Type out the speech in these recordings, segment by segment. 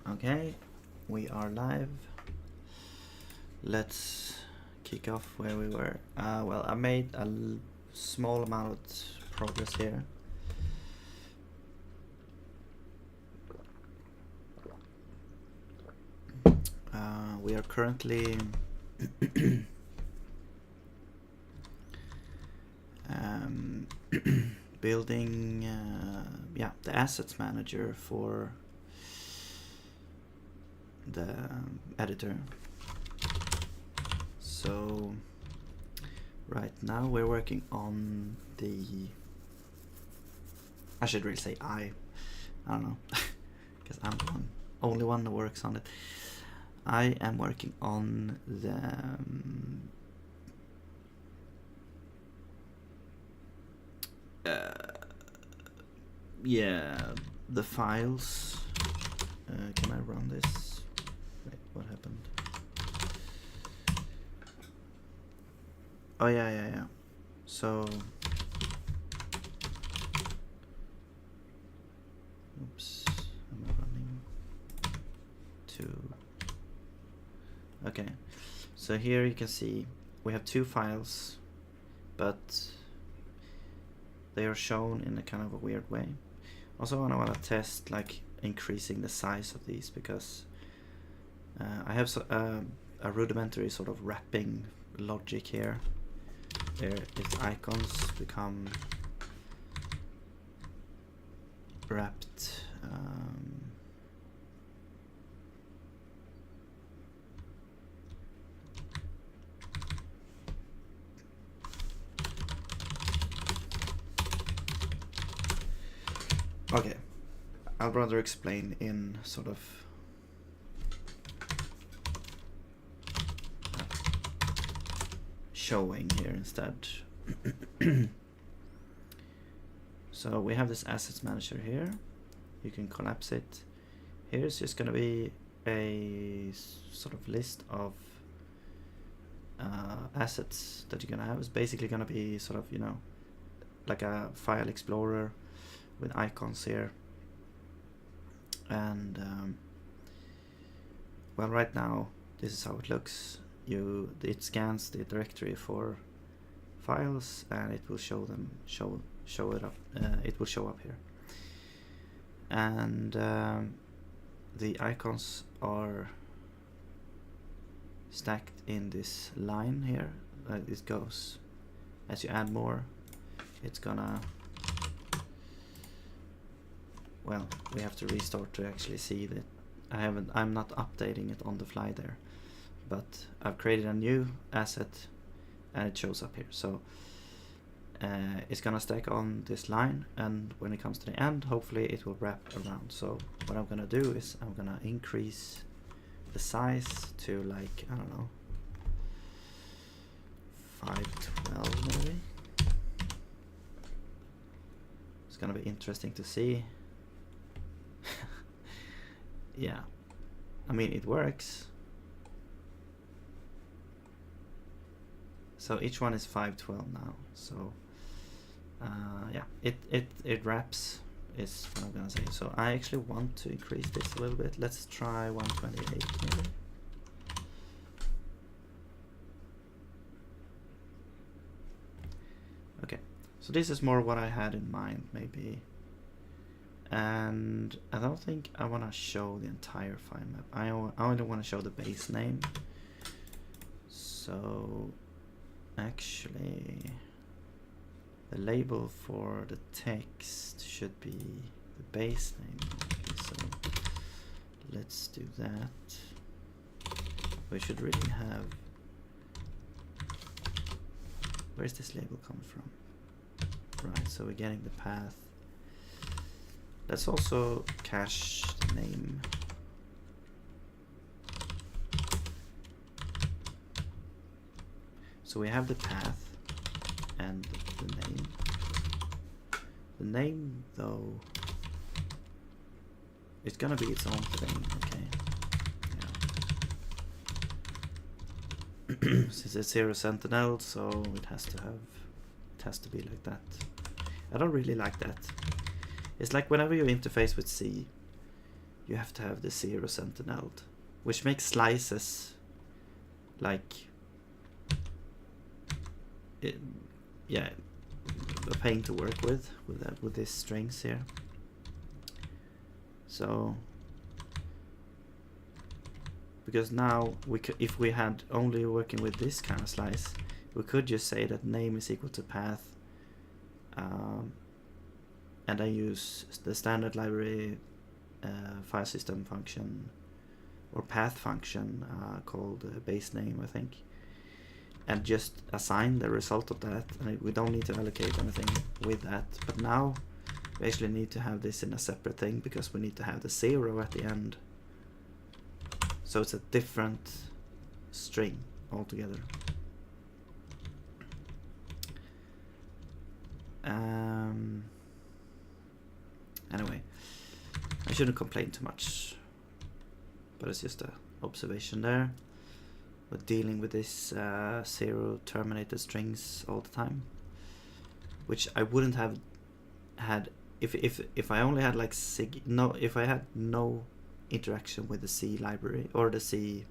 Okay, we are live. Let's kick off where we were. Well, I made a small amount of progress here. We are currently building the assets manager for the editor. So right now we're working on the, I should really say I don't know, because I'm the only one that works on it. I am working on the the files. Can I run this? Wait, what happened? Oh yeah. So, oops, am I running to? Okay, so here you can see we have two files, but they are shown in a kind of a weird way. Also, I want to test like increasing the size of these, because I have a rudimentary sort of wrapping logic here. There, its icons become wrapped. Okay, I'll rather explain in sort of showing here instead. So we have this assets manager here. You can collapse it. Here's just going to be a sort of list of assets that you're going to have. It's basically going to be sort of, you know, like a file explorer with icons here. And well, right now this is how it looks. It scans the directory for files, and it will show it up. It will show up here, and the icons are stacked in this line here. This goes as you add more. It's gonna, well, we have to restart to actually see that. I'm not updating it on the fly there, but I've created a new asset and it shows up here. So it's gonna stack on this line, and when it comes to the end, hopefully it will wrap around. So what I'm gonna do is I'm gonna increase the size to, like, I don't know, 512 maybe. It's gonna be interesting to see. Yeah, I mean, it works. So each one is 512 now. So yeah, it wraps is what I'm gonna say. So I actually want to increase this a little bit. Let's try 128 maybe. Okay, so this is more what I had in mind maybe. And I don't think I want to show the entire file map. I only want to show the base name. So actually the label for the text should be the base name. let's do that. We should really have... Where's this label come from? Right, so we're getting the path. Let's also cache the name. So we have the path and the name. The name, though, it's gonna be its own thing, okay? Since it's 0 sentinel, so it has to be like that. I don't really like that. It's like whenever you interface with C, you have to have the 0 sentinel, which makes slices like yeah, a pain to work with these strings here. So because now we could, if we had only working with this kind of slice, we could just say that name is equal to path, and I use the standard library file system function or path function called base name, I think, and just assign the result of that, and we don't need to allocate anything with that. But now we actually need to have this in a separate thing because we need to have the 0 at the end. So it's a different string altogether. Anyway, I shouldn't complain too much, but it's just an observation there. We're dealing with this 0 terminated strings all the time, which I wouldn't have had if I only had like if I had no interaction with the C library or the C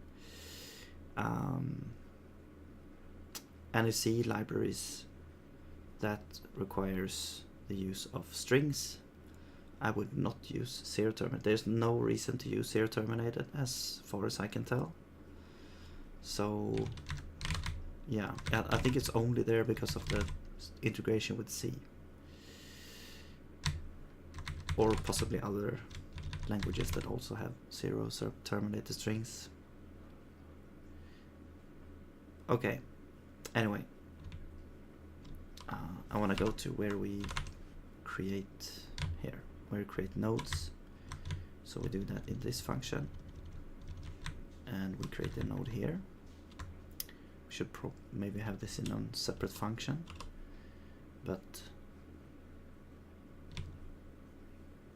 any C libraries that requires the use of strings. I would not use 0 terminated. There's no reason to use 0 terminated as far as I can tell. So yeah, I think it's only there because of the integration with C, or possibly other languages that also have 0 terminated strings. Okay, anyway, I want to go to where we create here, where we create nodes. So we do that in this function, and we create a node here. We should maybe have this in a separate function, but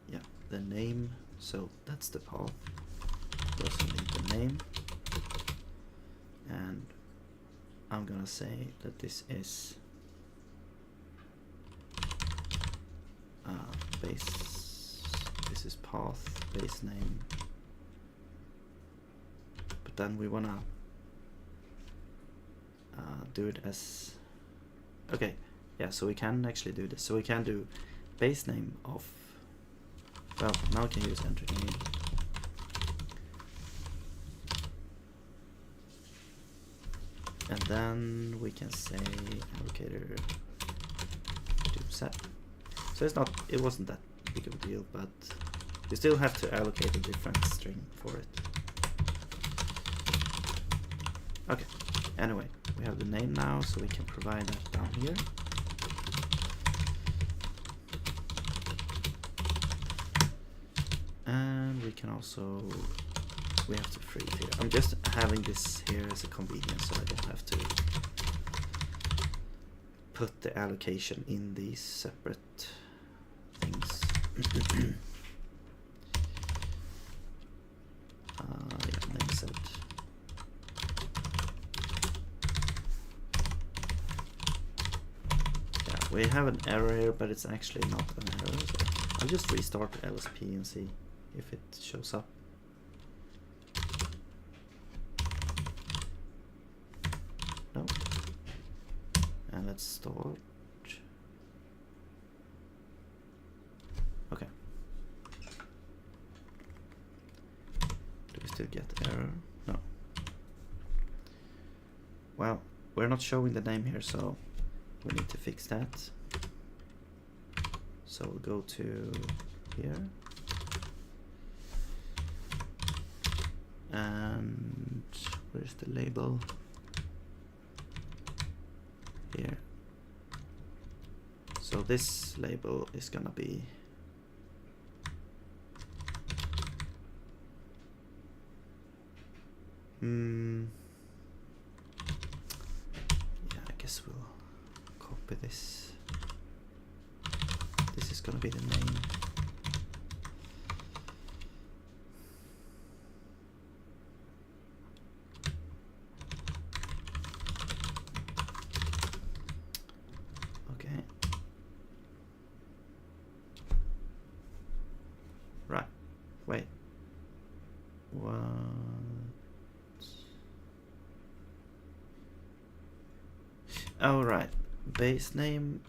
yeah, the name. So that's the path. We also need the name, and I'm gonna say that this is base. This is path base name, but then we wanna do it as okay. Yeah, so we can actually do this. So we can do base name of. Well, now we can use enter name. And then we can say allocator to set. So it wasn't that big of a deal, but you still have to allocate a different string for it. Okay, anyway, we have the name now, so we can provide that down here. And we can also, we have to freeze here. I'm just having this here as a convenience, so I don't have to put the allocation in these separate things. Yeah, name set. Yeah, we have an error here, but it's actually not an error. So I'll just restart LSP and see if it shows up. No. And let's start. Okay. Do we still get error? No. Well, we're not showing the name here, so we need to fix that. So we'll go to here. And where's the label? Here. So this label is gonna be yeah, I guess we'll copy this. This is gonna be the name. Okay. Right. Wait. What? Oh, right. Base name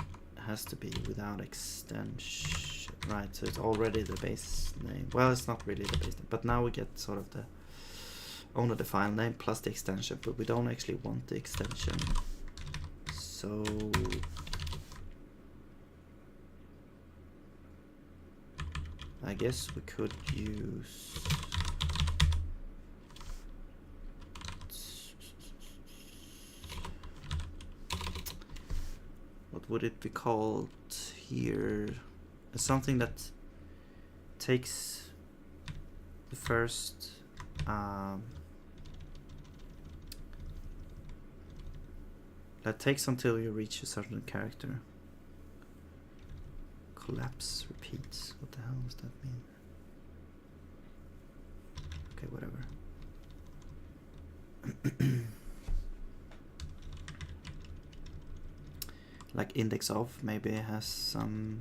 has to be without extension. Right, so it's already the base name. Well, it's not really the base name, but now we get sort of the only the file name plus the extension, but we don't actually want the extension. So I guess we could use what would it be called here? Something that takes the first that takes until you reach a certain character. Collapse repeats. What the hell does that mean? Okay, whatever. Like index of maybe has some.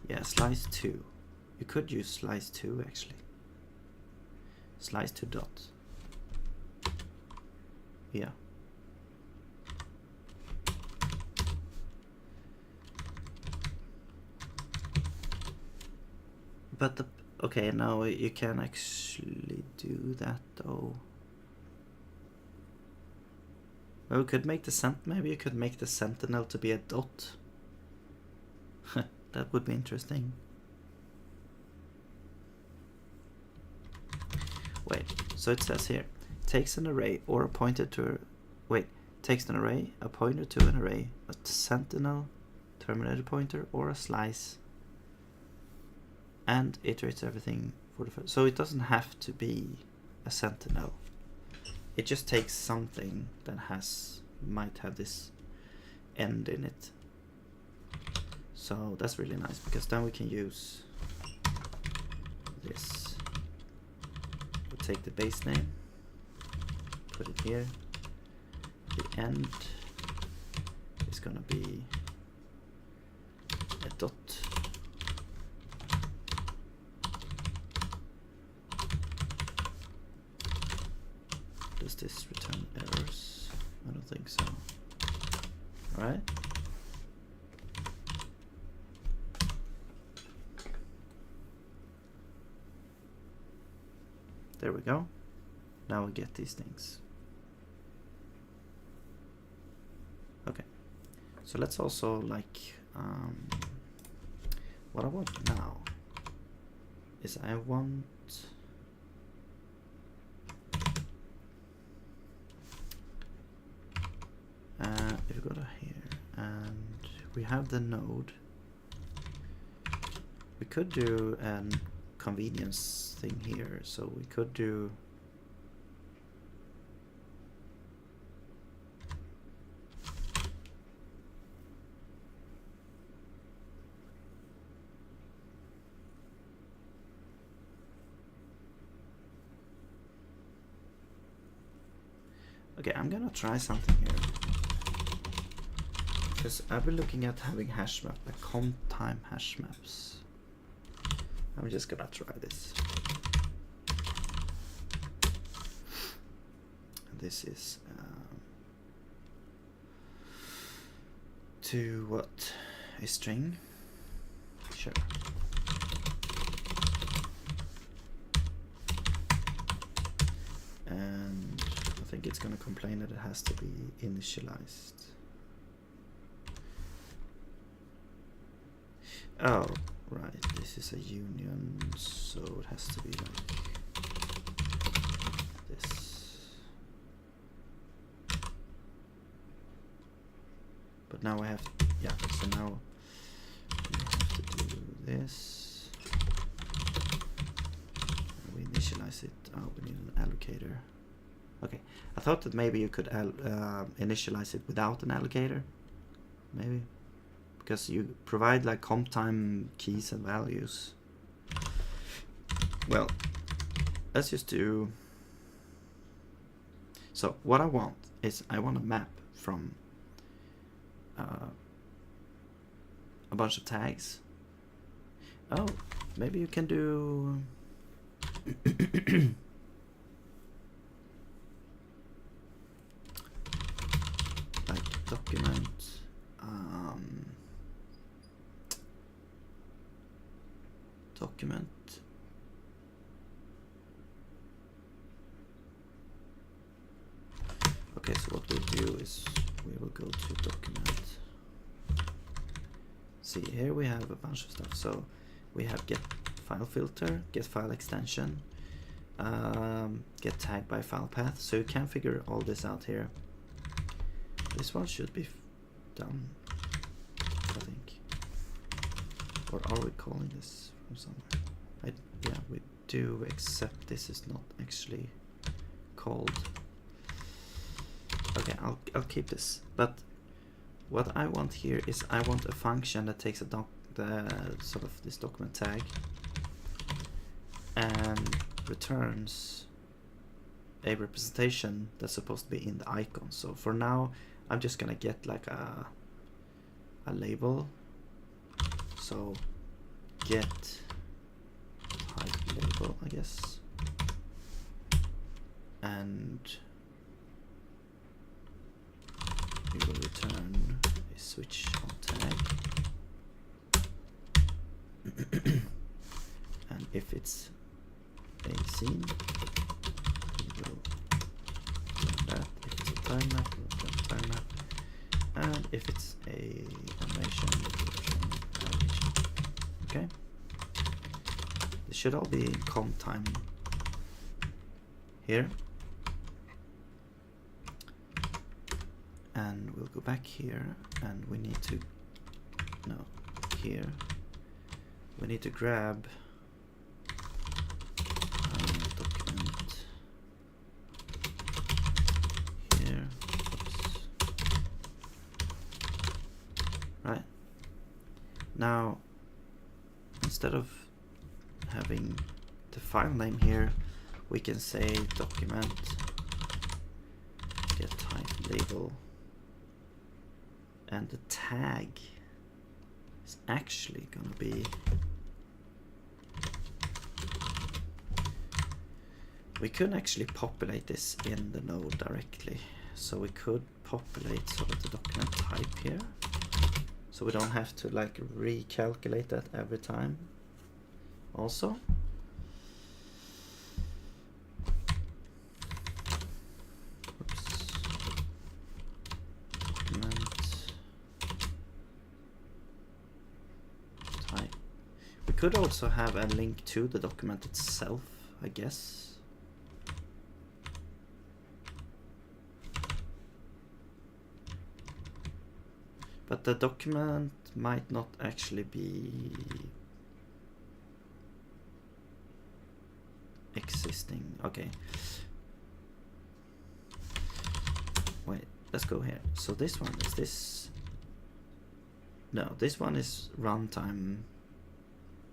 Yeah, slice 2. You could use slice 2 actually. Slice 2 dot. Yeah. But the okay, now you can actually do that though. Well, we could make the maybe you could make the sentinel to be a dot. That would be interesting. Wait, so it says here, takes an array or a pointer to takes an array, a pointer to an array, a sentinel, terminator pointer, or a slice, and iterates everything for the first. So it doesn't have to be a sentinel. It just takes something that might have this end in it. So that's really nice because then we can use this. We'll take the base name, put it here. The end is gonna be a dot. Does this return errors? I don't think so. All right. There we go. Now we get these things. Okay. So let's also what I want now is I want if we go to here and we have the node, we could do an convenience thing here, so we could do okay, I'm gonna try something here because I've been looking at having hash map, like comp time hash maps. I'm just gonna try this. This is to what? A string? Sure. And it's gonna complain that it has to be initialized. Oh, right, this is a union, so it has to be like this. But now I have, yeah, so now we have to do this. We initialize it. Oh, we need an allocator. Okay, I thought that maybe you could initialize it without an allocator, maybe, because you provide like comp time keys and values. Well, let's just do. So what I want is I want a map from a bunch of tags. Oh, maybe you can do. Like document. Document. Okay, so what we'll do is we will go to document. See, here we have a bunch of stuff. So we have get file filter, get file extension, get tag by file path. So you can figure all this out here. This one should be done, I think. Or are we calling this from somewhere? Yeah, we do, except this is not actually called. Okay, I'll keep this. But what I want here is I want a function that takes a sort of this document tag and returns a representation that's supposed to be in the icon. So for now, I'm just gonna get like a label. So get type label, I guess, and we will return a switch on tag. And if it's a scene, we will return that. If it's a time map, we'll return time map. And if it's a animation, we'll return animation. Okay. This should all be in comp time here. And we'll go back here, and we need to, no, here, we need to grab document here, oops. Right, now instead of having the file name here, we can say document get type label. And the tag is actually going to be, we couldn't actually populate this in the node directly, so we could populate sort of the document type here, so we don't have to like recalculate that every time. Also, could also have a link to the document itself, I guess. But the document might not actually be existing. Okay. Wait, let's go here. So this one, is this? No, this one is runtime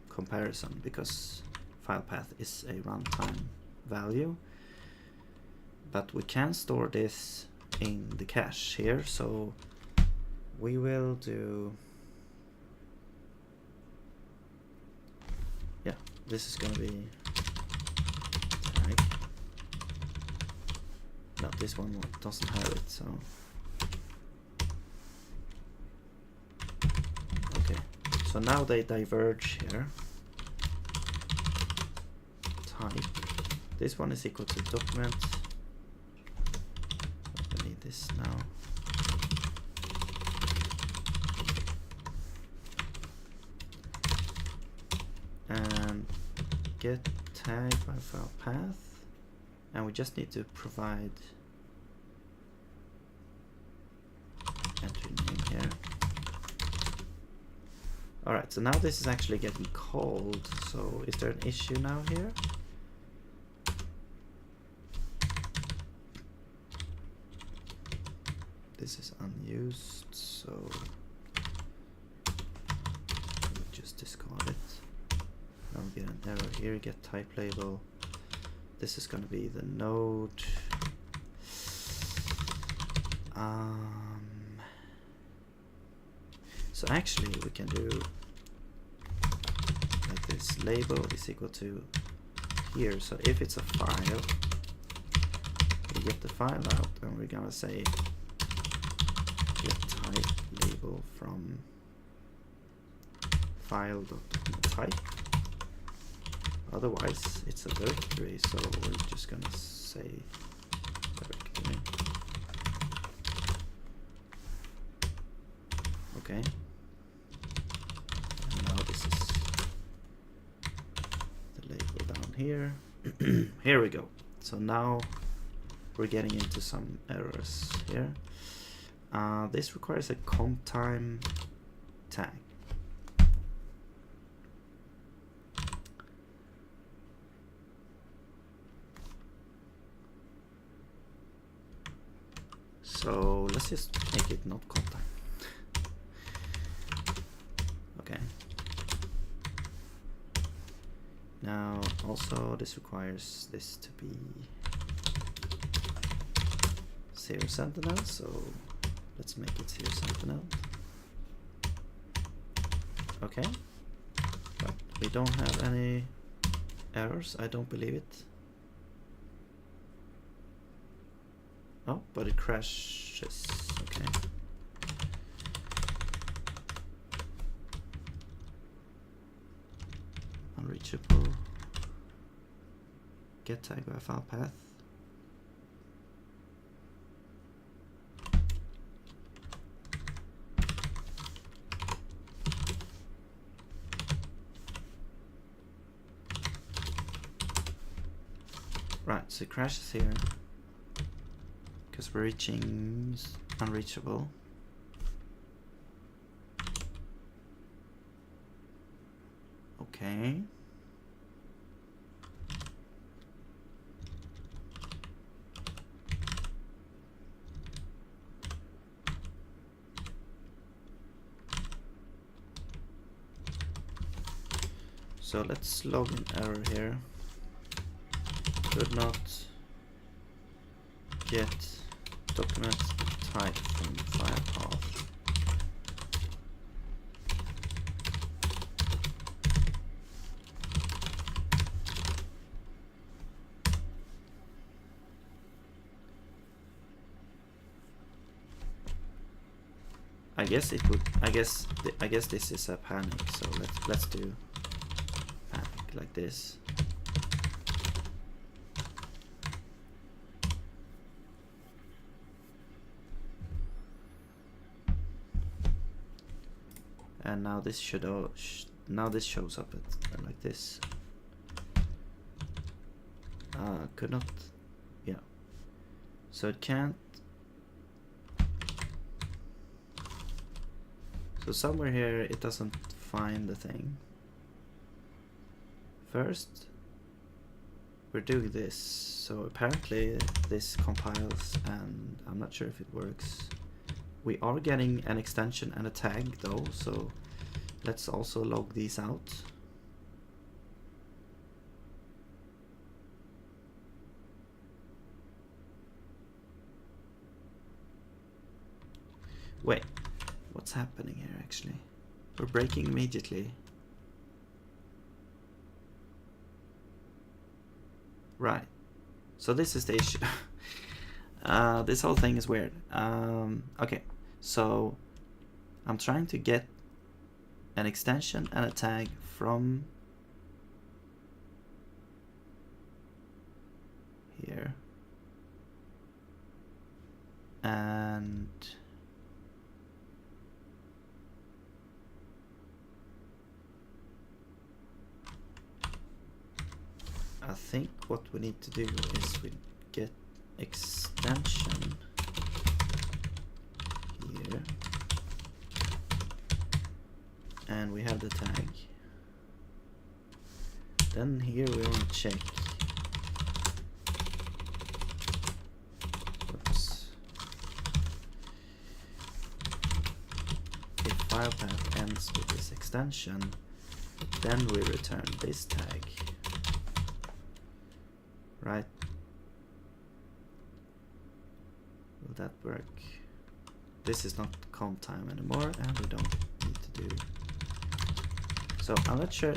comparison, because file path is a runtime value, but we can store this in the cache here, so we will do, yeah, this is gonna be tag. No, this one doesn't have it, so okay, so now they diverge here. Type, this one is equal to document this now. And get tag by file path, and we just need to provide entry name here. Alright, so now this is actually getting called, so is there an issue now here? This is unused, so we'll just discard it. Now we get an error here, get type label. This is gonna be the node. So actually we can do like this, label is equal to here. So if it's a file, we get the file out and we're gonna say get type label from file.type. Otherwise it's a directory, so we're just gonna say directory. Okay. And now this is the label down here. Here we go. So now we're getting into some errors here. This requires a comp time tag. So let's just make it not comp time. Okay. Now also this requires this to be 0 sentinel, so let's make it 0 sentinel. Okay. But we don't have any errors, I don't believe it. Oh, but it crashes. Okay. Unreachable. Get tag by file path. Right, so it crashes here because we're reaching unreachable. Okay. So let's log an error here. Could not get document type from file path. I guess it would. I guess this is a panic. So let's do panic like this. And now this should now this shows up like this. Could not. Yeah. So it can't. So somewhere here it doesn't find the thing. First, we're doing this. So apparently this compiles, and I'm not sure if it works. We are getting an extension and a tag though, so let's also log these out. Wait, what's happening here actually? We're breaking immediately. Right, so this is the issue. This whole thing is weird. Okay, so I'm trying to get an extension and a tag from here, and think what we need to do is we get extension here, and we have the tag. Then here we want to check. Oops. If file path ends with this extension, then we return this tag. Right? Will that work? This is not comp time anymore, and we don't need to do. So I'm not sure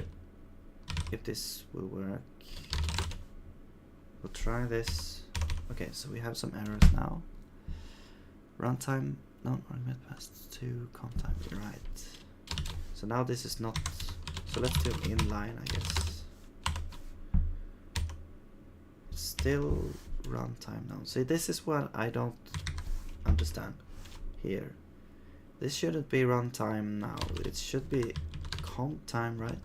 if this will work. We'll try this. Okay, so we have some errors now. Runtime, non-argument passed to comp time, right. So now this is not, so let's do inline, I guess. It's still runtime now. See, this is what I don't understand here. This shouldn't be runtime now, it should be comp time, right?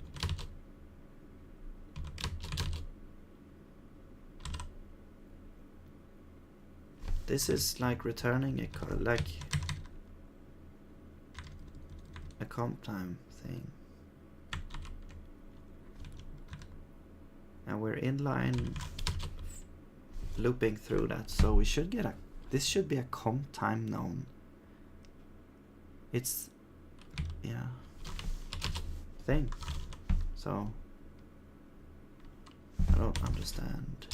This is like returning a comp time thing, and we're inline looping through that, so we should get this should be a comp time known. It's thing. So I don't understand.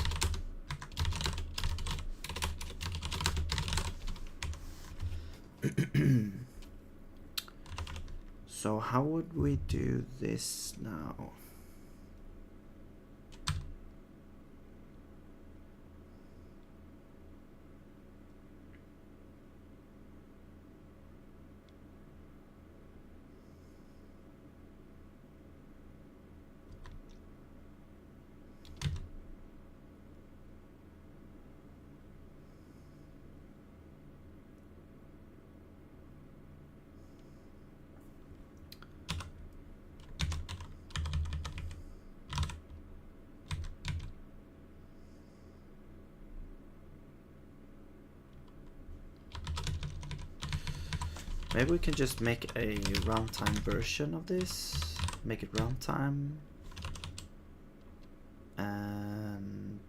So how would we do this now? Maybe we can just make a runtime version of this, make it runtime, and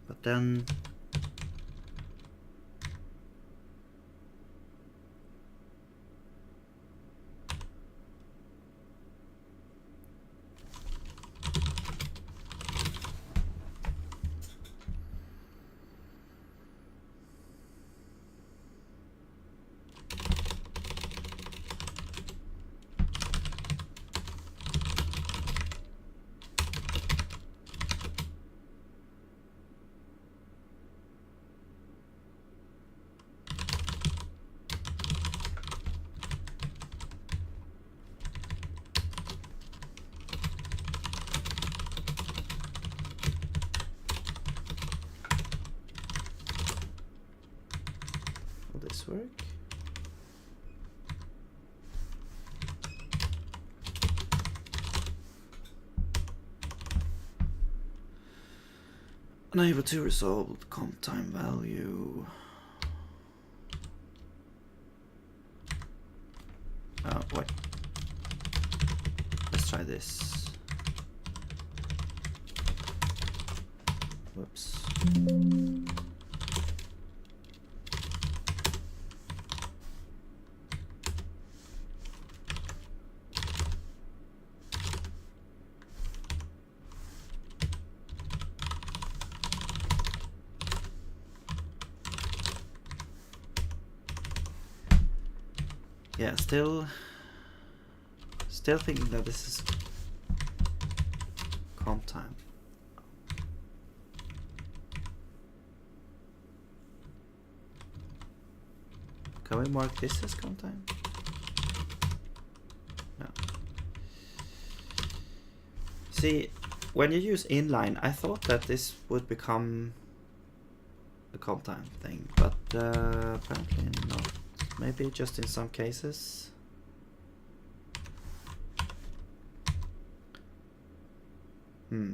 but then will this work? Unable to resolve comp time value. Oh, wait. Let's try this. Whoops. Yeah, still thinking that this is comp time. Can we mark this as comp time? No. See, when you use inline, I thought that this would become a comp time thing, but apparently not. Maybe just in some cases. Hmm.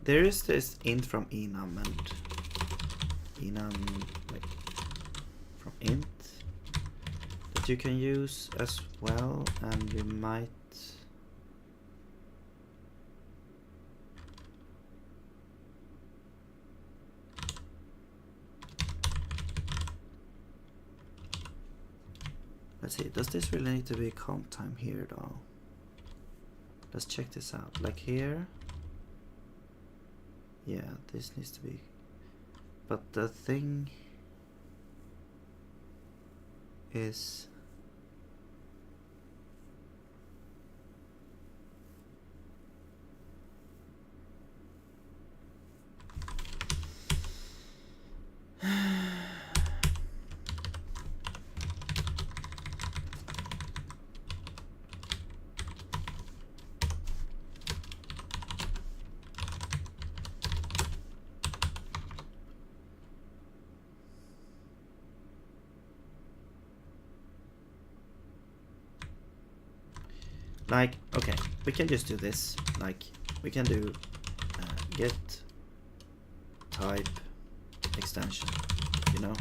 There is this int from enum and enum like from int that you can use as well, and you might let's see, does this really need to be comp time here though? Let's check this out. Like here, yeah, this needs to be, but the thing is like, okay, we can just do this. Like, we can do get type extension, you know,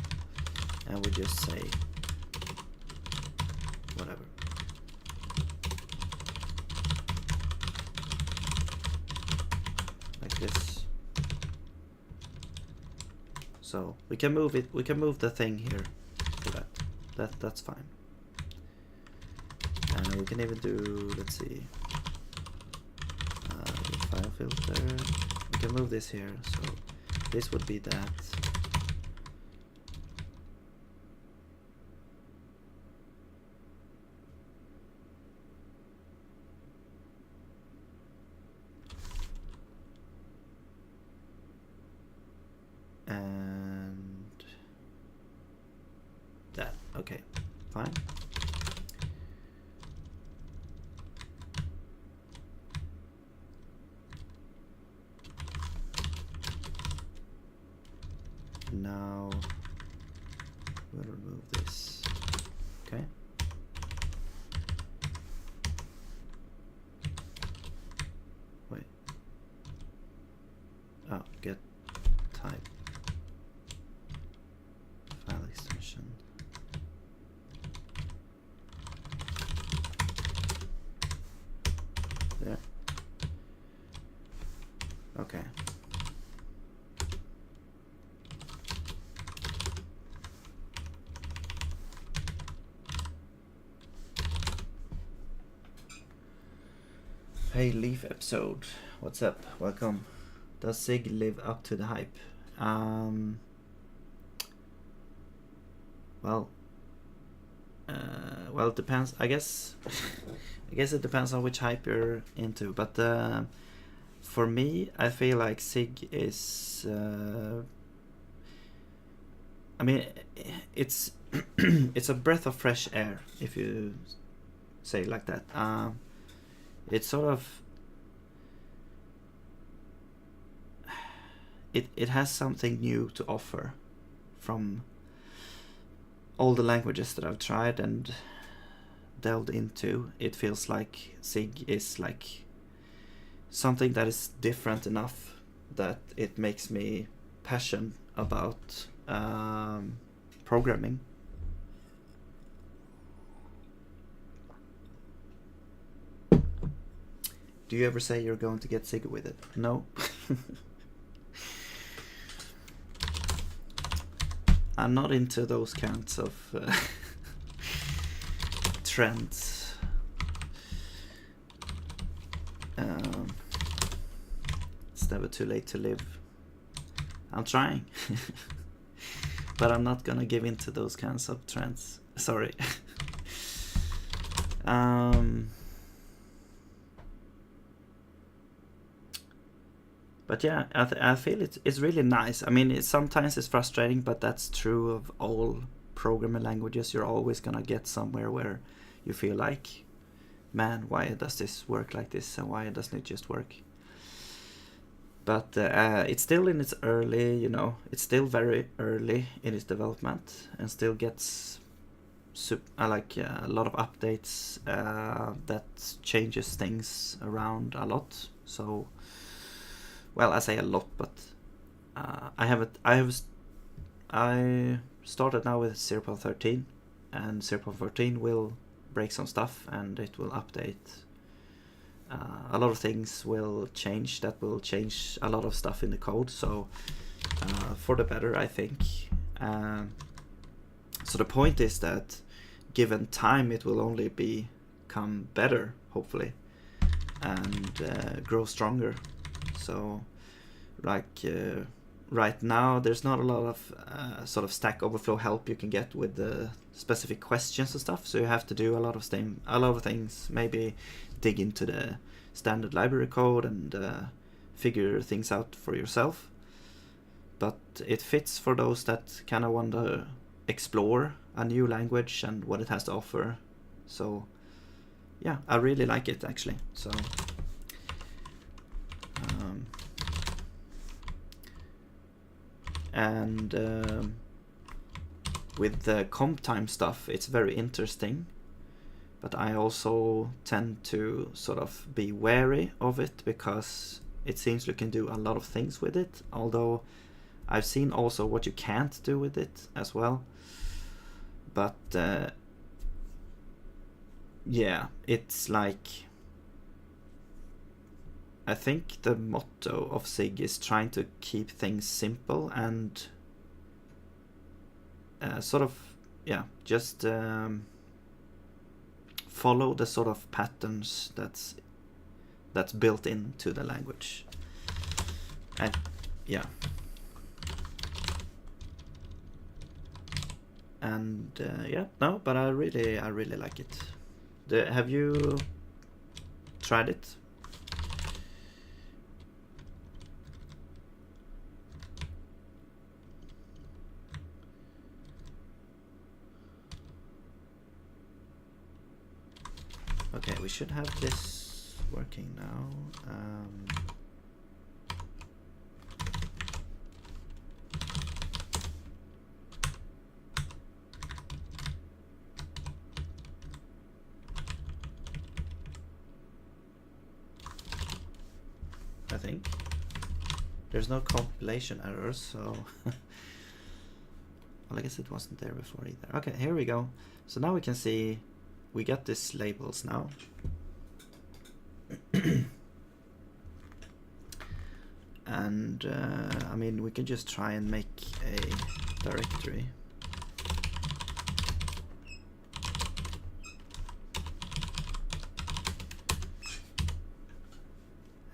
and we just say whatever. Like this. So we can move it, we can move the thing here to that. That's fine. And we can even do, let's see, file filter. We can move this here, so this would be that. And that, okay, fine. Now we'll remove this. Okay. Wait. Oh, get type file extension. There. Okay. Hey Leaf episode, what's up? Welcome. Does Sig live up to the hype? Well, it depends. I guess it depends on which hype you're into. But for me, I feel like Sig is. I mean, it's it's a breath of fresh air, if you say it like that. It's sort of it has something new to offer from all the languages that I've tried and delved into. It feels like Sig is like something that is different enough that it makes me passionate about programming. Do you ever say you're going to get Sig with it? No. I'm not into those kinds of trends. It's never too late to live. I'm trying. But I'm not gonna give in to those kinds of trends. Sorry. But yeah, I feel it's really nice. I mean, sometimes it's frustrating, but that's true of all programming languages. You're always gonna get somewhere where you feel like, man, why does this work like this, and why doesn't it just work? But it's still in its early, you know, it's still very early in its development, and still gets like a lot of updates that changes things around a lot. So, well, I say a lot, but I started now with 0.13, and 0.14 will break some stuff, and it will update. A lot of things will change. That will change a lot of stuff in the code. So for the better, I think. So the point is that given time, it will only become better, hopefully, and grow stronger. So like right now, there's not a lot of sort of Stack Overflow help you can get with the specific questions and stuff. So you have to do a lot of things. Maybe dig into the standard library code and figure things out for yourself. But it fits for those that kind of want to explore a new language and what it has to offer. So yeah, I really like it actually. So and with the comp time stuff, it's very interesting, but I also tend to sort of be wary of it because it seems you can do a lot of things with it, although I've seen also what you can't do with it as well. But yeah, it's like, I think the motto of SIG is trying to keep things simple and sort of, yeah, just follow the sort of patterns that's built into the language. And yeah. And yeah, no, but I really like it. Have you tried it? Okay, we should have this working now. I think there's no compilation errors, so well, I guess it wasn't there before either. Okay, here we go. So now we can see we got these labels now. And I mean, we can just try and make a directory.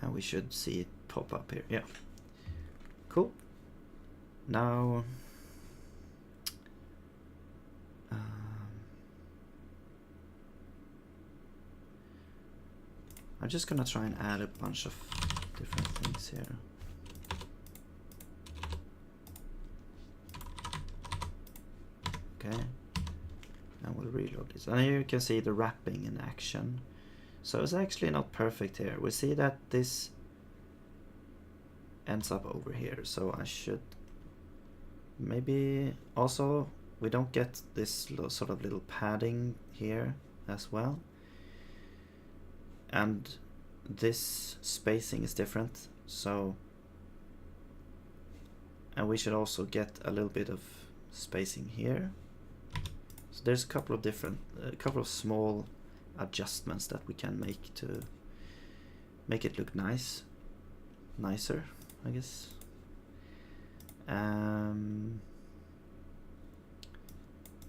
And we should see it pop up here. Yeah. Cool. Now I'm just gonna try and add a bunch of different things here. Okay, and we'll reload this. And here you can see the wrapping in action. So it's actually not perfect here. We see that this ends up over here. So I should maybe also, we don't get this sort of little padding here as well. And this spacing is different, so, and we should also get a little bit of spacing here. So there's a couple of different, a couple of small adjustments that we can make to make it look nicer, I guess.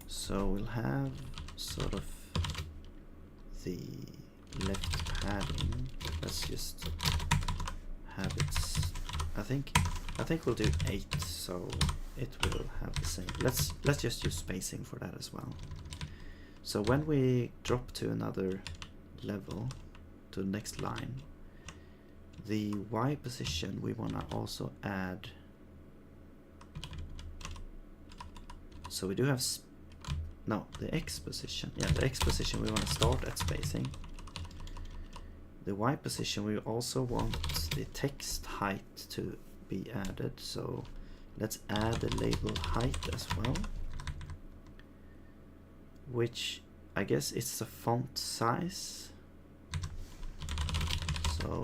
So we'll have sort of the left padding. Let's just have it. I think we'll do 8, so it will have the same. Let's just use spacing for that as well. So when we drop to another level, to the next line, the Y position we want to also add. So we do have no, the X position. Yeah, the X position we want to start at spacing. the Y position, we also want the text height to be added, so let's add the label height as well, which I guess it's the font size, so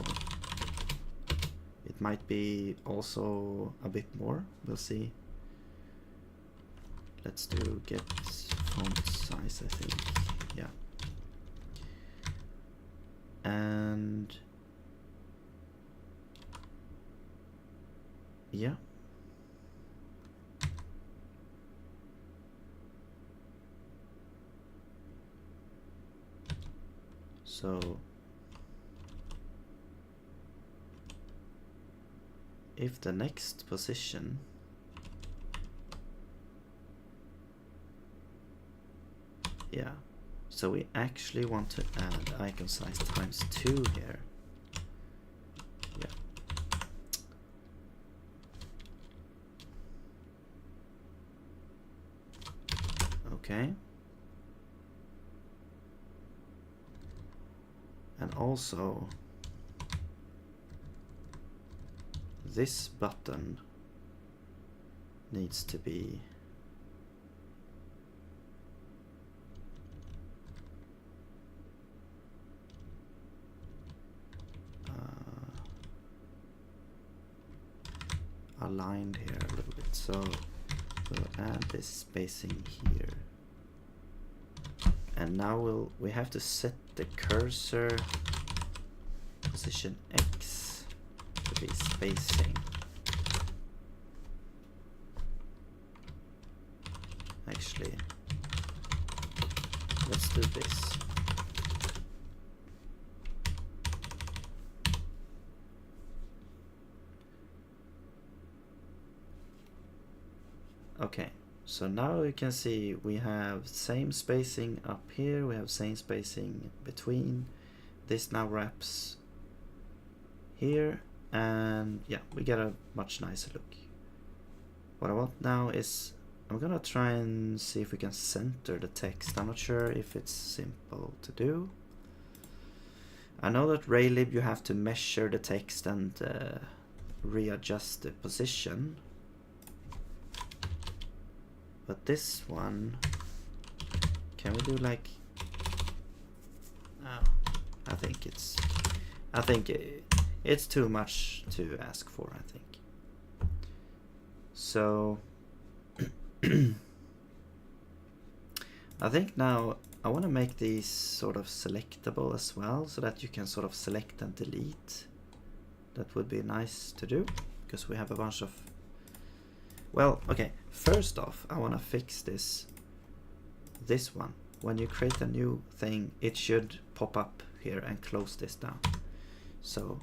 it might be also a bit more, we'll see. Let's do get font size, I think, yeah. And yeah, so if the next position yeah, so we actually want to add icon size times 2 here. Yeah. Okay. And also this button needs to be aligned here a little bit, so we'll add this spacing here, and now we have to set the cursor position X to be spacing. Actually, let's do this. Okay, so now you can see we have same spacing up here, we have same spacing between. This now wraps here, and yeah, we get a much nicer look. What I want now is I'm gonna try and see if we can center the text. I'm not sure if it's simple to do. I know that Raylib you have to measure the text and readjust the position. But this one, can we do like? Oh, I think it's too much to ask for, I think. So I think now I want to make these sort of selectable as well, so that you can sort of select and delete. That would be nice to do, because we have a bunch of. Well, okay, first off, I want to fix this one. When you create a new thing, it should pop up here and close this down. So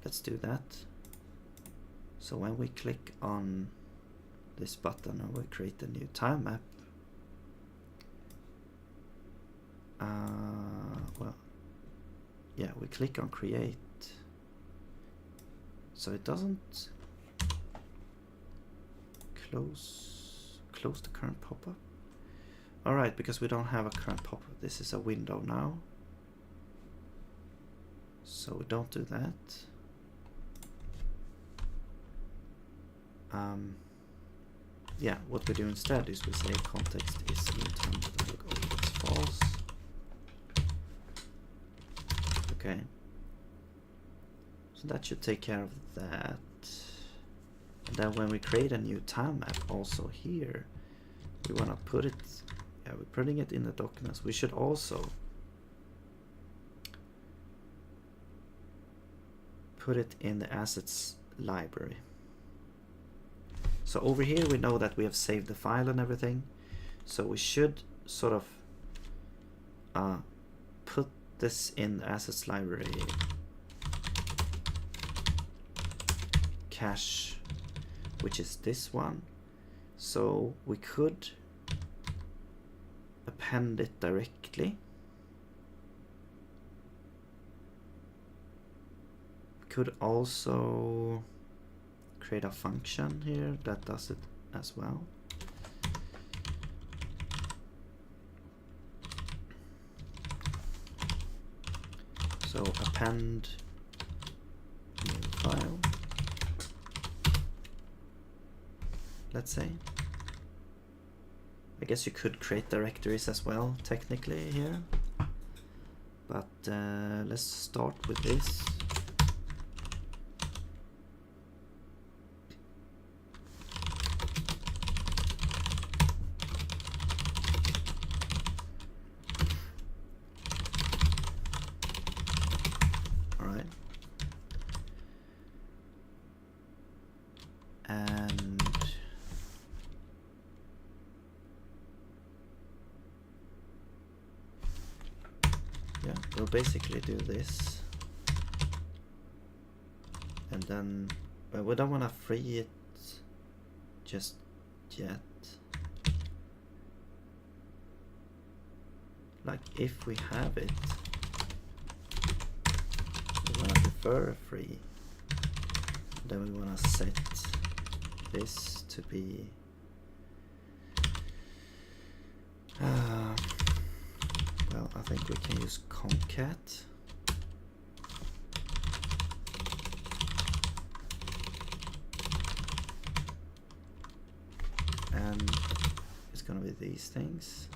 let's do that. So when we click on this button and we create a new time map, well, yeah, we click on create. So it doesn't close the current pop-up. Alright, because we don't have a current pop-up. This is a window now. So we don't do that. Yeah, what we do instead is we say context is int it's false. Okay. So that should take care of that. And then when we create a new time map also here, we want to put it, yeah, we're putting it in the documents. We should also put it in the assets library. So over here we know that we have saved the file and everything. So we should sort of put this in the assets library cache, which is this one. So we could append it directly. We could also create a function here that does it as well. append new file, let's say. I guess you could create directories as well, technically, here. But let's start with this. All right. And yeah, we'll basically do this. And then, but we don't want to free it just yet. Like if we have it, we want to defer a free. Then we want to set this to be well, I think we can use concat. And it's gonna be these things.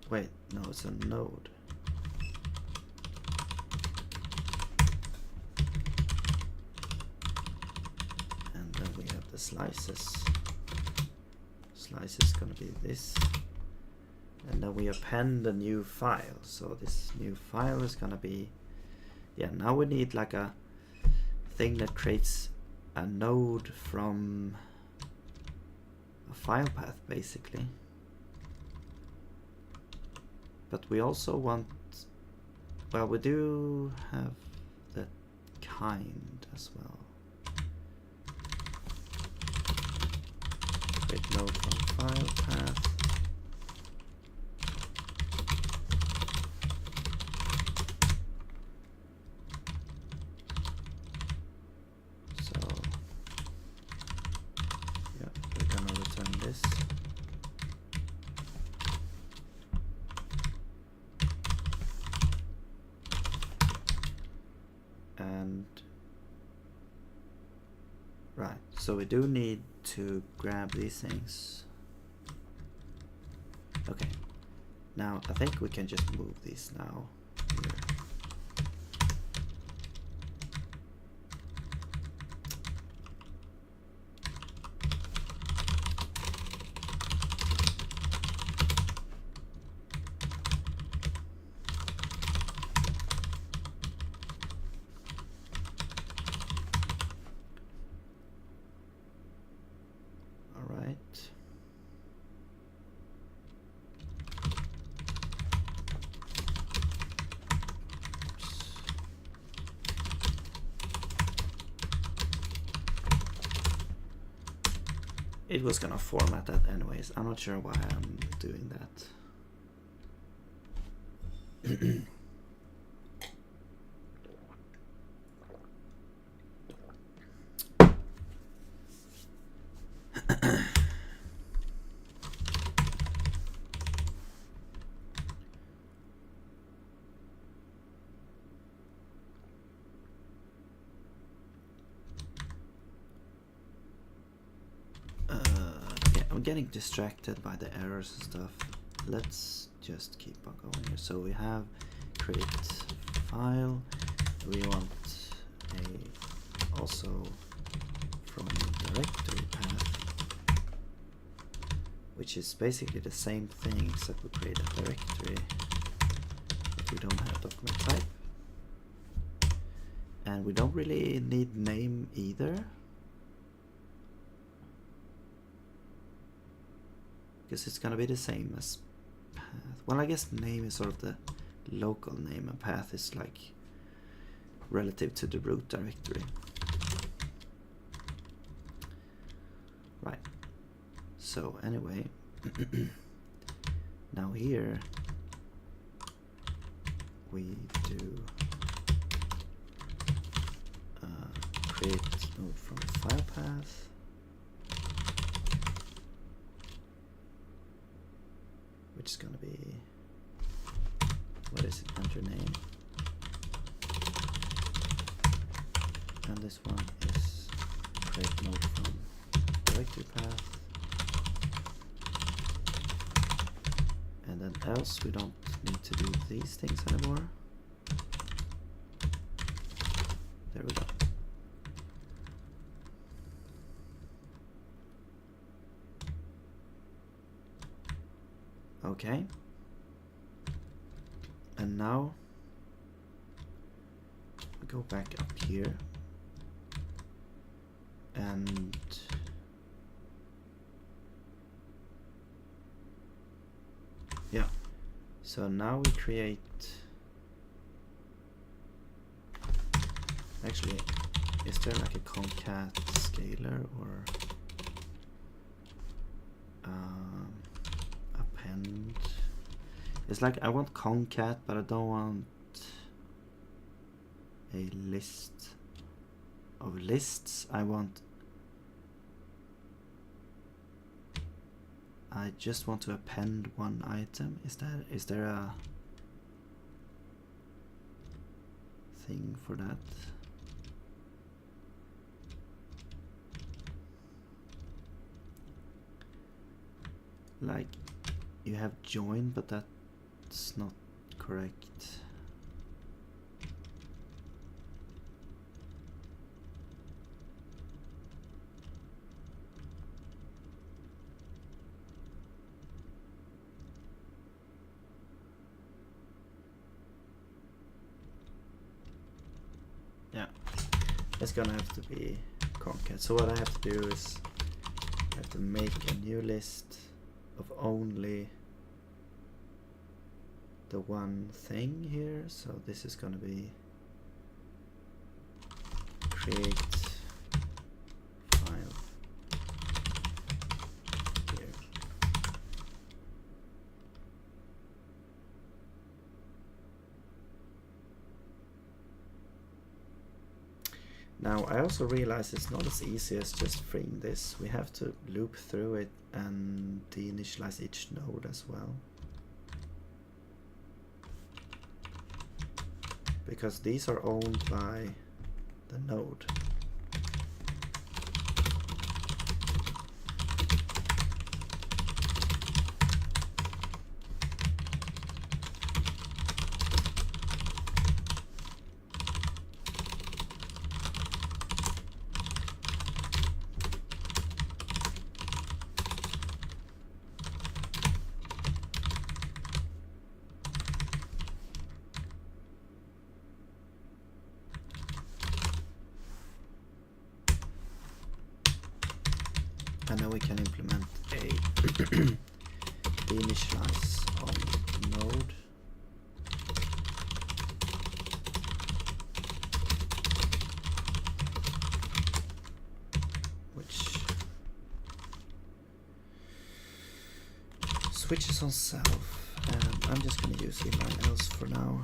Wait, no, it's a node. And then we have the slices. Slice is gonna be this. And then we append a new file. So this new file is gonna be, yeah, now we need like a thing that creates a node from a file path, basically. But we also want, well, we do have that kind as well. Create node from file path. So we do need to grab these things. Okay, now I think we can just move these now here. It was gonna format that anyways. I'm not sure why I'm doing that. Getting distracted by the errors and stuff. Let's just keep on going here. So we have create file. We want a also from directory path, which is basically the same thing except we create a directory, but we don't have document type, and we don't really need name either. Because it's gonna be the same as path. Well, I guess name is sort of the local name, and path is like relative to the root directory. Right. So anyway, now here we do create node from file path. Which is going to be, what is it, enter name. And this one is create node from directory path. And then else we don't need to do these things anymore. There we go. Okay. And now we go back up here and yeah, so now we create, actually, is there like a concat scalar or append? It's like I want concat, but I don't want a list of lists. I just want to append one item. Is there a thing for that? Like you have join, but that's not correct. Yeah, it's gonna have to be concat. So what I have to do is I have to make a new list of only the one thing here. So this is gonna be create file here. Now I also realize it's not as easy as just freeing this. We have to loop through it and deinitialize each node as well. Because these are owned by the node. And now we can implement a deinitialize on node. Which switches on self, and I'm just going to use inline else for now.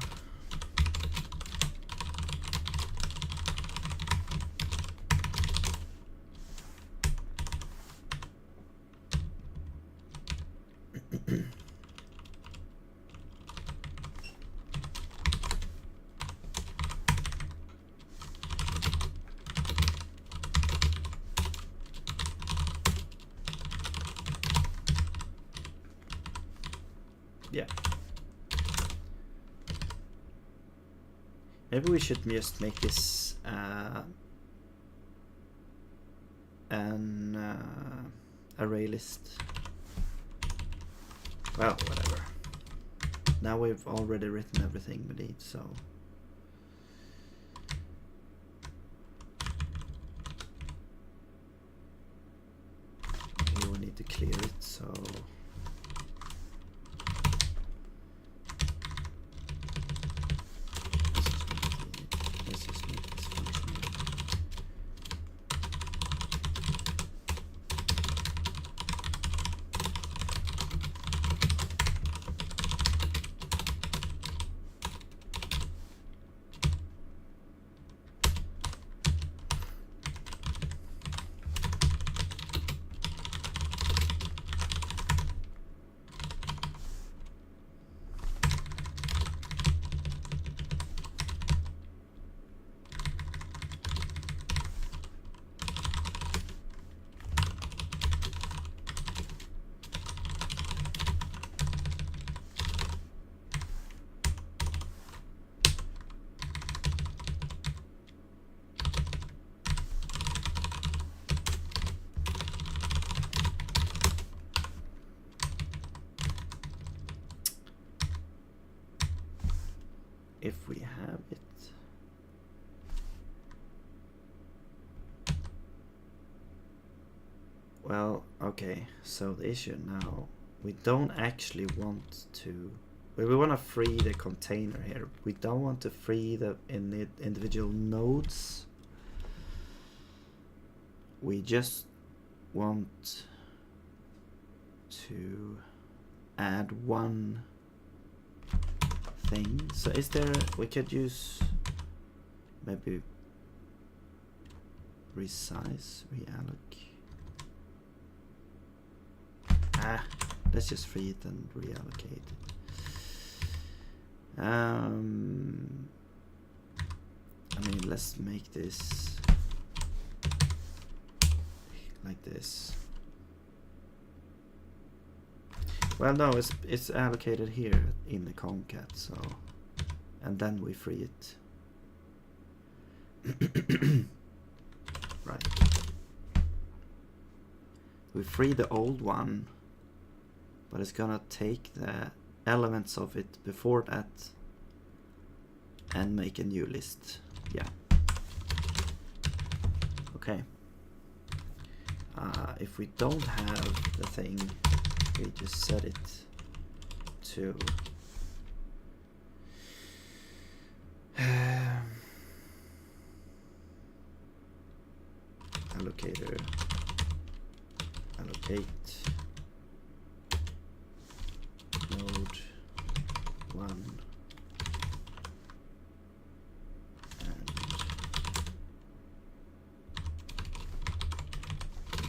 Yeah. Maybe we should just make this an array list. Well, whatever. Now we've already written everything we need, so here we need to clear it, so let's just make this functional. if we have it. Well, okay, so the issue now, we don't actually want to, well, we want to free the container here. We don't want to free the individual nodes. We just want to add one thing. So is there, we could use maybe resize, reallocate. Let's just free it and reallocate it. I mean, let's make this like this. Well, no, it's allocated here in the concat, so, and then we free it. Right. We free the old one, but it's gonna take the elements of it before that and make a new list. Yeah. Okay. If we don't have the thing, we just set it to allocator, allocate node 1 and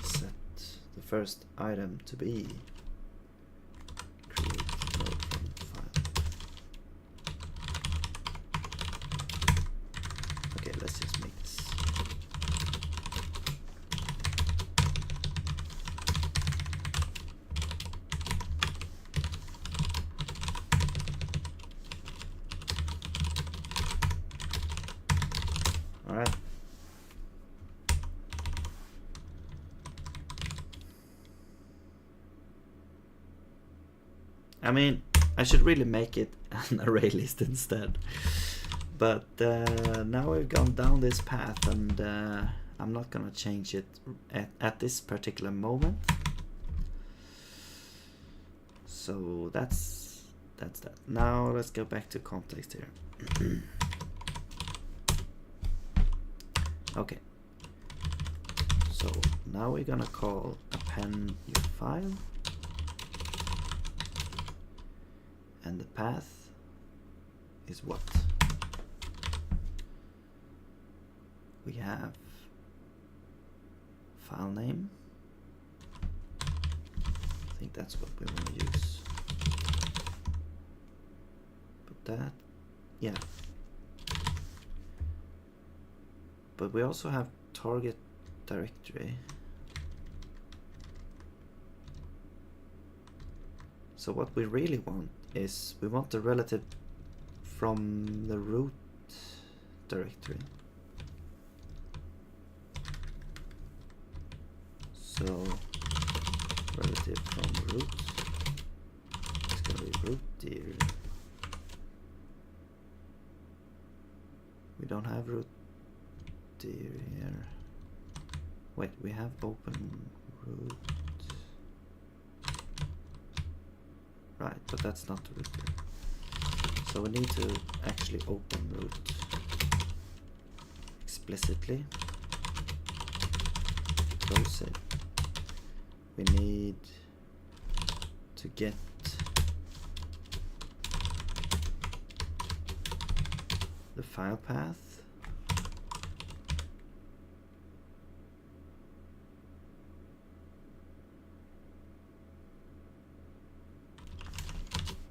set the first item to be create node from file. Okay, let's just make this. Alright. I mean, I should really make it an array list instead. But now we've gone down this path, and I'm not gonna change it at this particular moment. So that's that. Now let's go back to context here. Okay. So now we're gonna call append your file, and the path is what? We have file name. I think that's what we want to use. But that, yeah. But we also have target directory. So what we really want is we want the relative from the root directory. So relative from root, it's gonna be root dir. We don't have root dir here. Wait, we have open root. Right, but that's not the root dir. So we need to actually open root explicitly. Close it. We need to get the file path.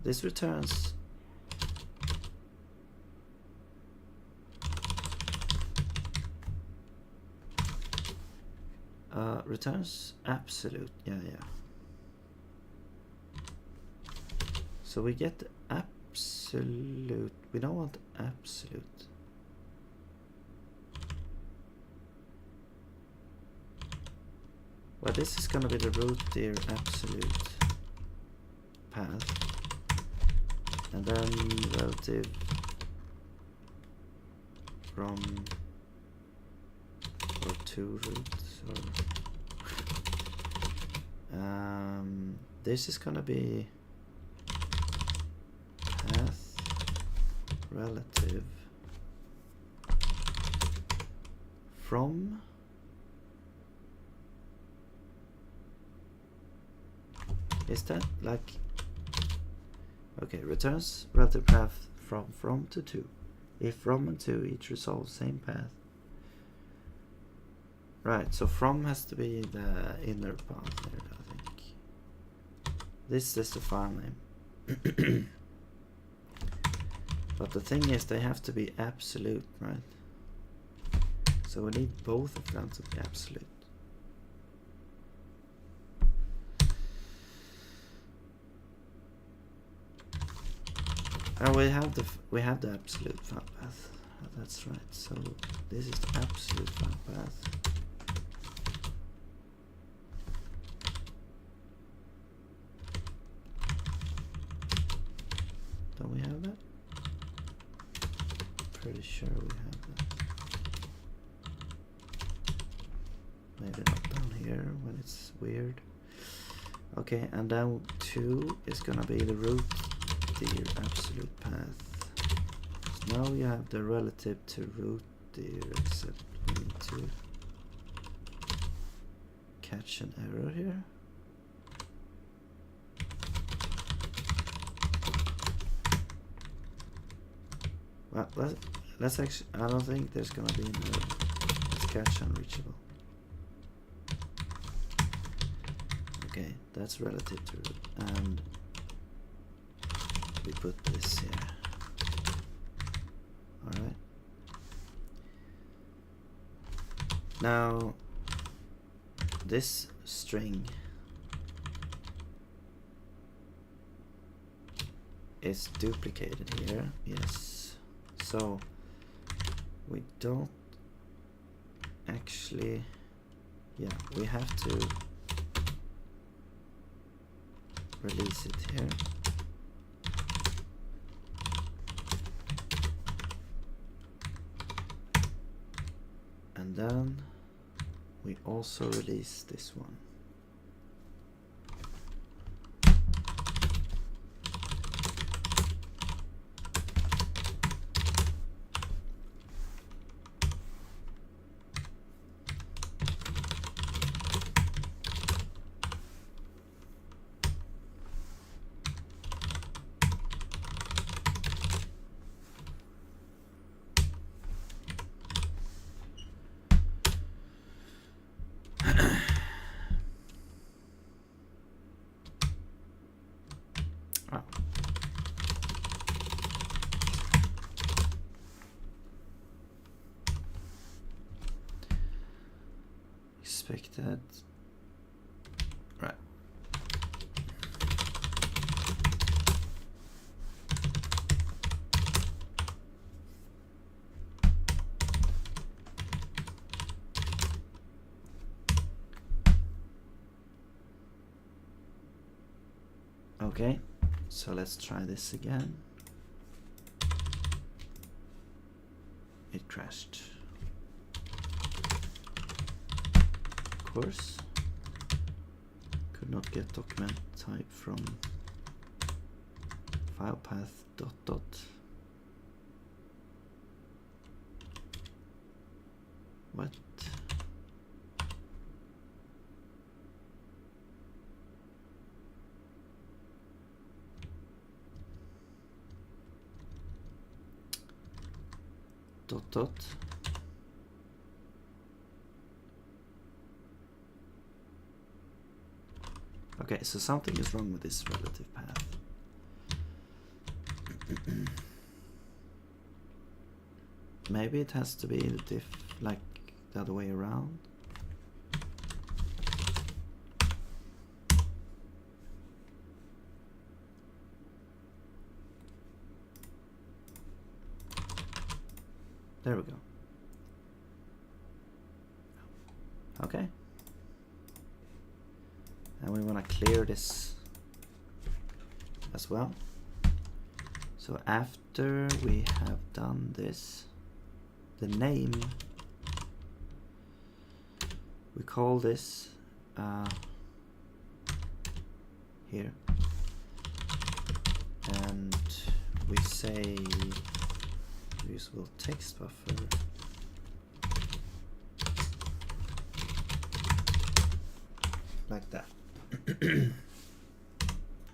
This returns returns absolute. Yeah. So we get absolute. We don't want absolute. Well, this is gonna be the root dir absolute path, and then relative from or to roots, or this is gonna be path relative from is that like okay, returns relative path from to. If from and to each resolve same path. Right, so from has to be the inner path there, I think. This is the file name. But the thing is, they have to be absolute, right? So we need both of them to be absolute. And we have the absolute file path. That's right. So this is the absolute file path. Don't we have that? Pretty sure we have that. Maybe not down here when it's weird. Okay, and then 2 is gonna be the root deer absolute path. So now you have the relative to root deer, except we need to catch an error here. Well, let's actually, I don't think there's gonna be an error. Let's catch unreachable. Okay, that's relative to root, and we put this here. Alright. Now, this string is duplicated here, yes. So, we don't actually, yeah, we have to release it here. And then we also release this one. Expected. Right. Okay, so let's try this again. It crashed. Of course. Could not get document type from file path dot. What? Dot. Okay, so something is wrong with this relative path. Maybe it has to be the like the other way around. There we go. Okay. And we want to clear this as well. So after we have done this, the name, we call this here, and we say usable text buffer like that.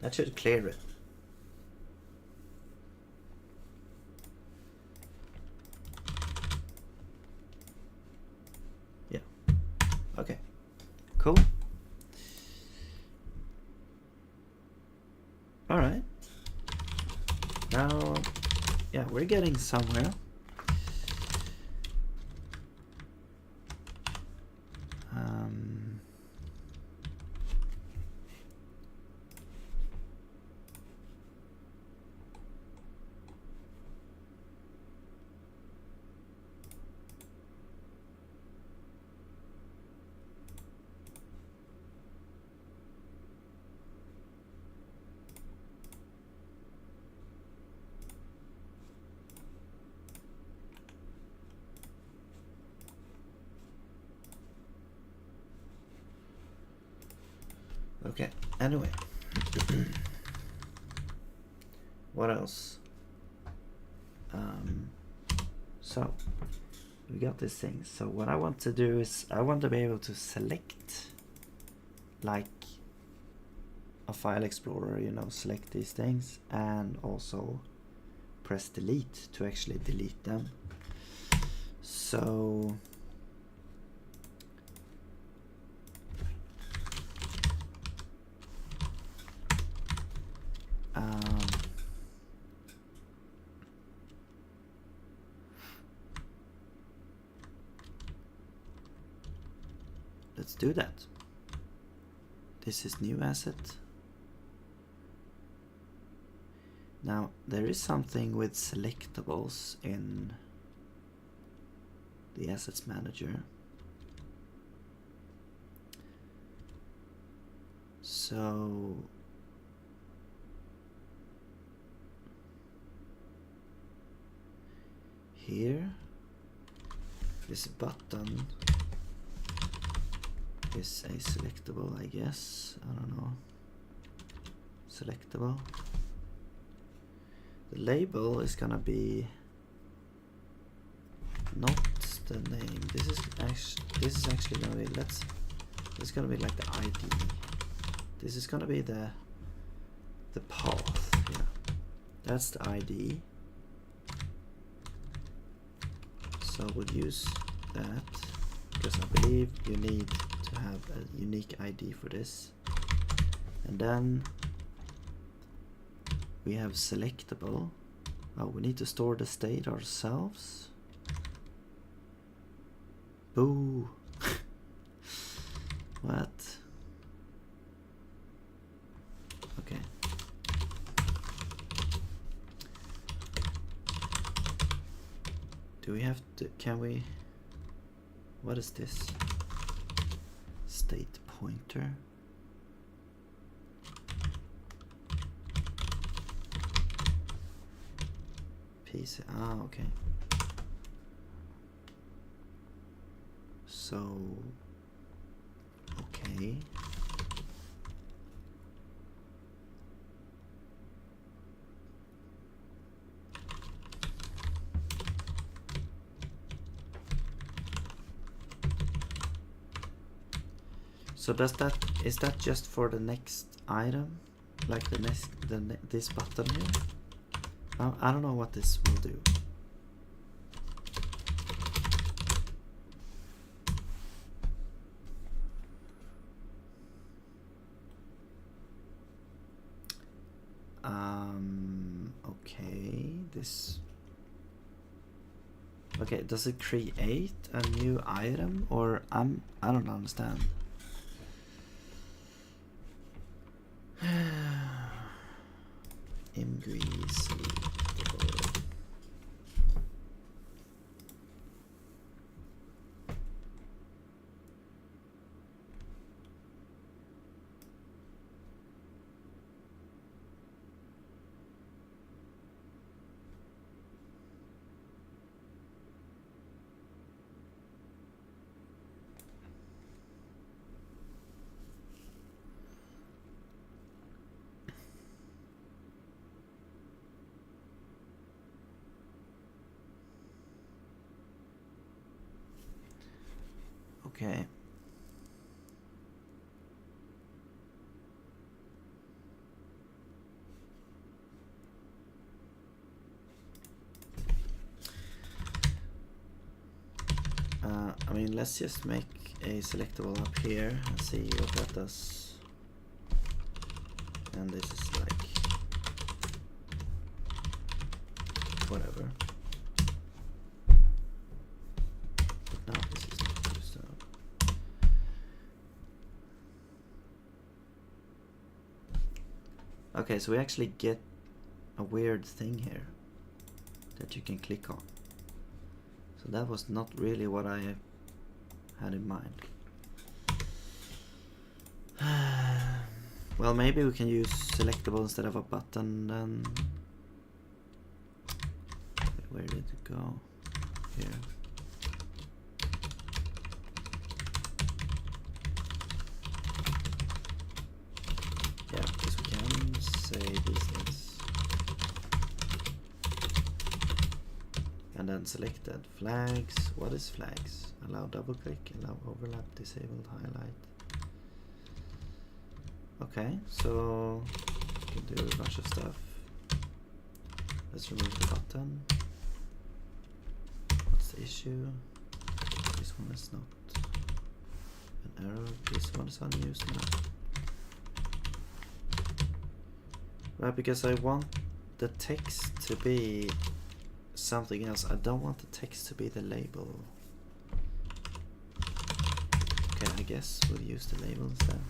That should clear it. Yeah. Okay. Cool. All right. Now, yeah, we're getting somewhere. Okay, anyway. What else? So, we got this thing. So what I want to do is, I want to be able to select, like a file explorer, you know, select these things, and also press delete to actually delete them. So let's do that. This is new asset. Now there is something with selectables in the assets manager. So here this button is a selectable, I guess. I don't know. Selectable. The label is gonna be not the name. This is actually gonna be, it's gonna be like the ID. This is gonna be the path. Yeah, that's the ID. So we'll use that because I believe you need to have a unique ID for this. And then we have selectable. Oh, we need to store the state ourselves. Boo. What? Okay. Do we have to, can we, what is this? State pointer. Piece, okay. So, okay. So does that, is that just for the next item, like the next, this button here? I don't know what this will do. Okay, this. Okay, does it create a new item, or I don't understand. Increase. Okay. I mean, let's just make a selectable up here and see what that does. And this is like whatever. But now this is not good, so. Okay, so we actually get a weird thing here that you can click on. So that was not really what I had in mind. Well, maybe we can use selectable instead of a button then. Where did it go? Here. Yeah, because we can say these things. And then selected flags. What is flags? Allow double click, allow overlap, disabled highlight. Okay, so we can do a bunch of stuff. Let's remove the button. What's the issue? This one is not an error. This one is unused now. Right, because I want the text to be something else. I don't want the text to be the label. Okay, I guess we'll use the label instead.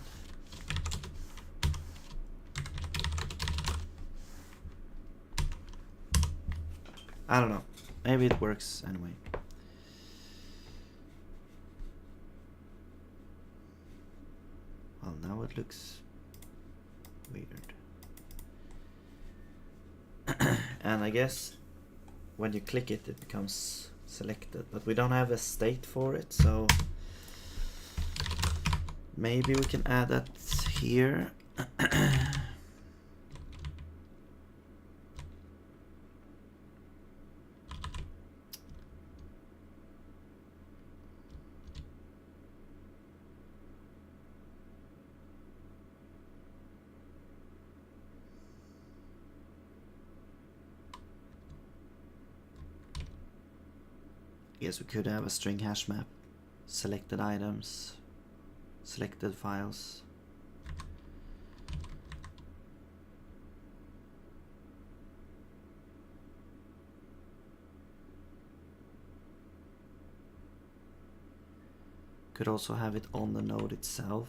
I don't know. Maybe it works anyway. Well, now it looks weird. And I guess when you click it, it becomes selected. But we don't have a state for it, so maybe we can add that here. Yes, we could have a string hash map, selected items, selected files. Could also have it on the node itself.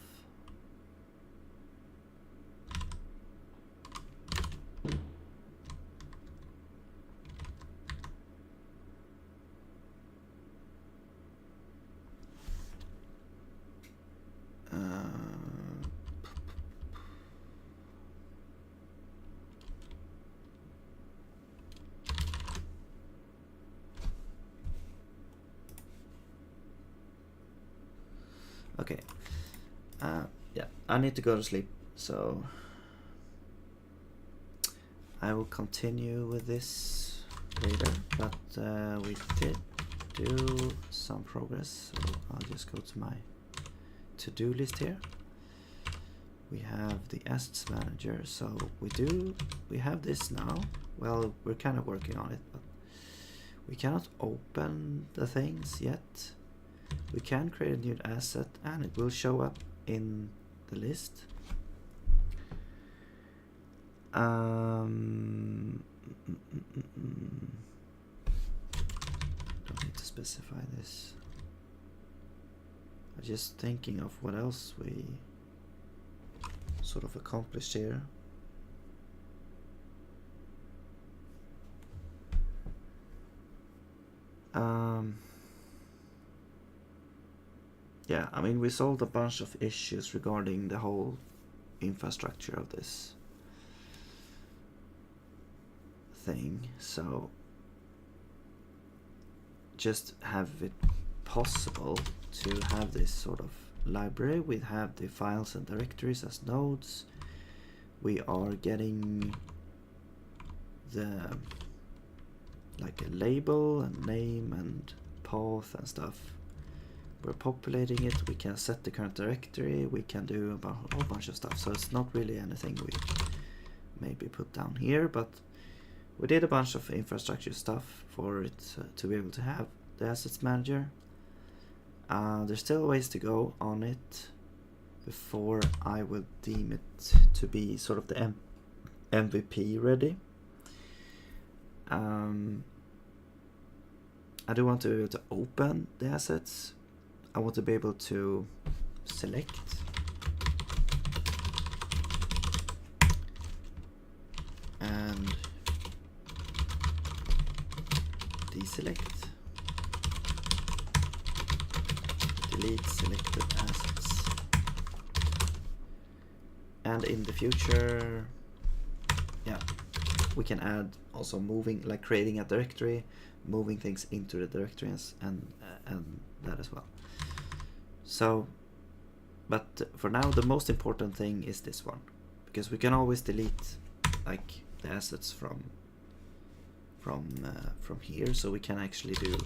Okay. Yeah, I need to go to sleep, so I will continue with this later, but we did do some progress, so I'll just go to my to-do list here. We have the assets manager, so we have this now. Well, we're kind of working on it, but we cannot open the things yet. We can create a new asset and it will show up in the list. Don't need to specify this. I'm just thinking of what else we sort of accomplished here. Yeah, I mean, we solved a bunch of issues regarding the whole infrastructure of this thing, so just have it possible to have this sort of library. We have the files and directories as nodes. We are getting the like a label and name and path and stuff we're populating it, we can set the current directory, we can do a whole bunch of stuff. So it's not really anything we maybe put down here, but we did a bunch of infrastructure stuff for it to be able to have the assets manager. There's still ways to go on it before I will deem it to be sort of the MVP ready. I do want to be able to open the assets. I want to be able to select and deselect, delete selected assets, and in the future, yeah, we can add also moving, like creating a directory, moving things into the directories, and that as well. So, but for now, the most important thing is this one, because we can always delete like the assets from here, so we can actually do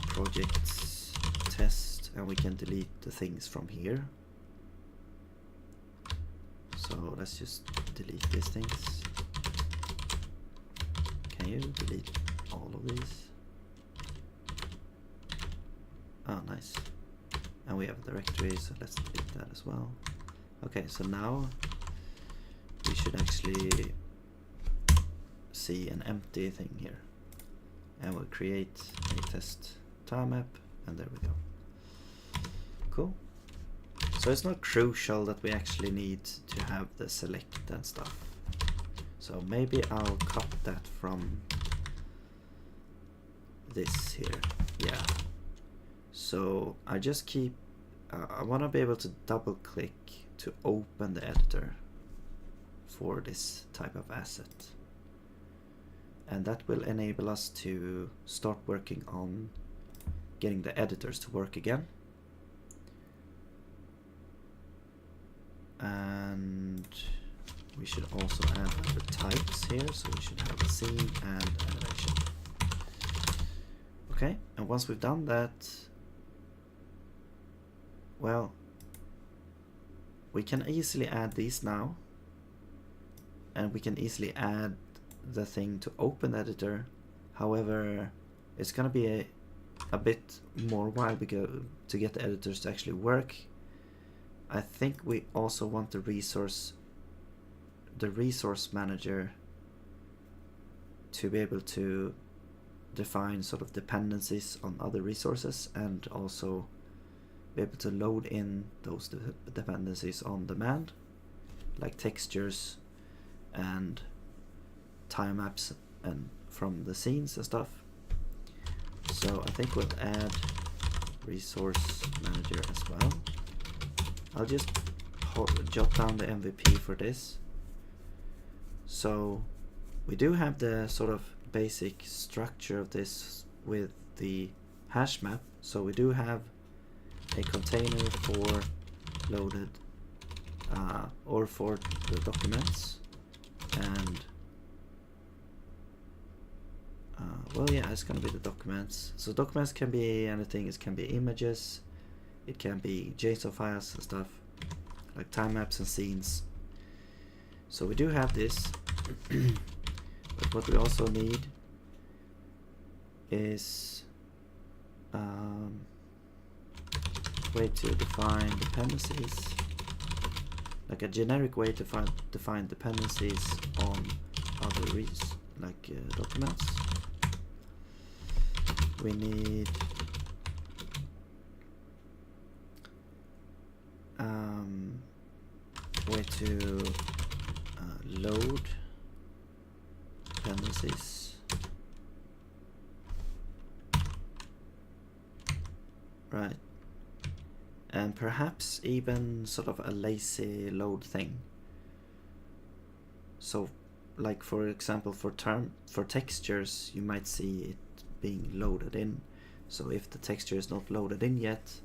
projects test, and we can delete the things from here. So let's just delete these things. Can you delete all of these? Oh, nice. And we have a directory, so let's delete that as well. Okay, so now we should actually see an empty thing here. And we'll create a test tile map, and there we go. Cool. So it's not crucial that we actually need to have the select and stuff. So maybe I'll cut that from this here. Yeah. So I just keep, I want to be able to double click to open the editor for this type of asset. And that will enable us to start working on getting the editors to work again. And we should also add other types here, so we should have a scene and animation. Okay, and once we've done that, well, we can easily add these now, and we can easily add the thing to open the editor. However, it's gonna be a bit more while to get the editors to actually work. I think we also want the resource manager to be able to define sort of dependencies on other resources, and also be able to load in those dependencies on demand, like textures and time maps and from the scenes and stuff. So I think we'll add resource manager as well. I'll just jot down the MVP for this. So we do have the sort of basic structure of this with the hash map. So we do have a container for loaded or for the documents, and well, yeah, it's gonna be the documents. So documents can be anything. It can be images, it can be JSON files and stuff, like time maps and scenes. So we do have this, but what we also need is way to define dependencies, like a generic way to define dependencies on other documents. We need way to load dependencies. Right. And perhaps even sort of a lazy load thing. So like for example for textures, you might see it being loaded in. So if the texture is not loaded in yet,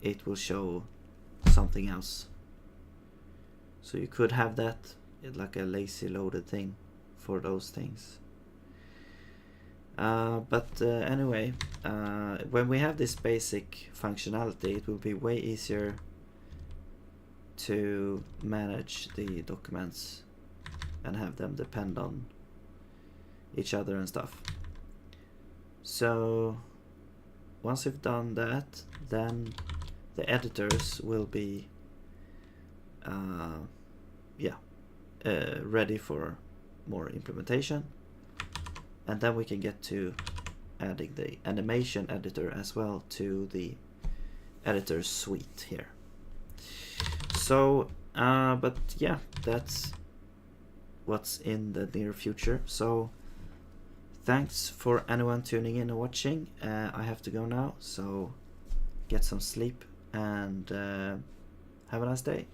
it will show something else. So you could have that like a lazy loaded thing for those things. But anyway, when we have this basic functionality, it will be way easier to manage the documents and have them depend on each other and stuff. So once we've done that, then the editors will be ready for more implementation, and then we can get to adding the animation editor as well to the editor suite here. So but yeah, that's what's in the near future. So thanks for anyone tuning in and watching. I have to go now, so get some sleep and have a nice day.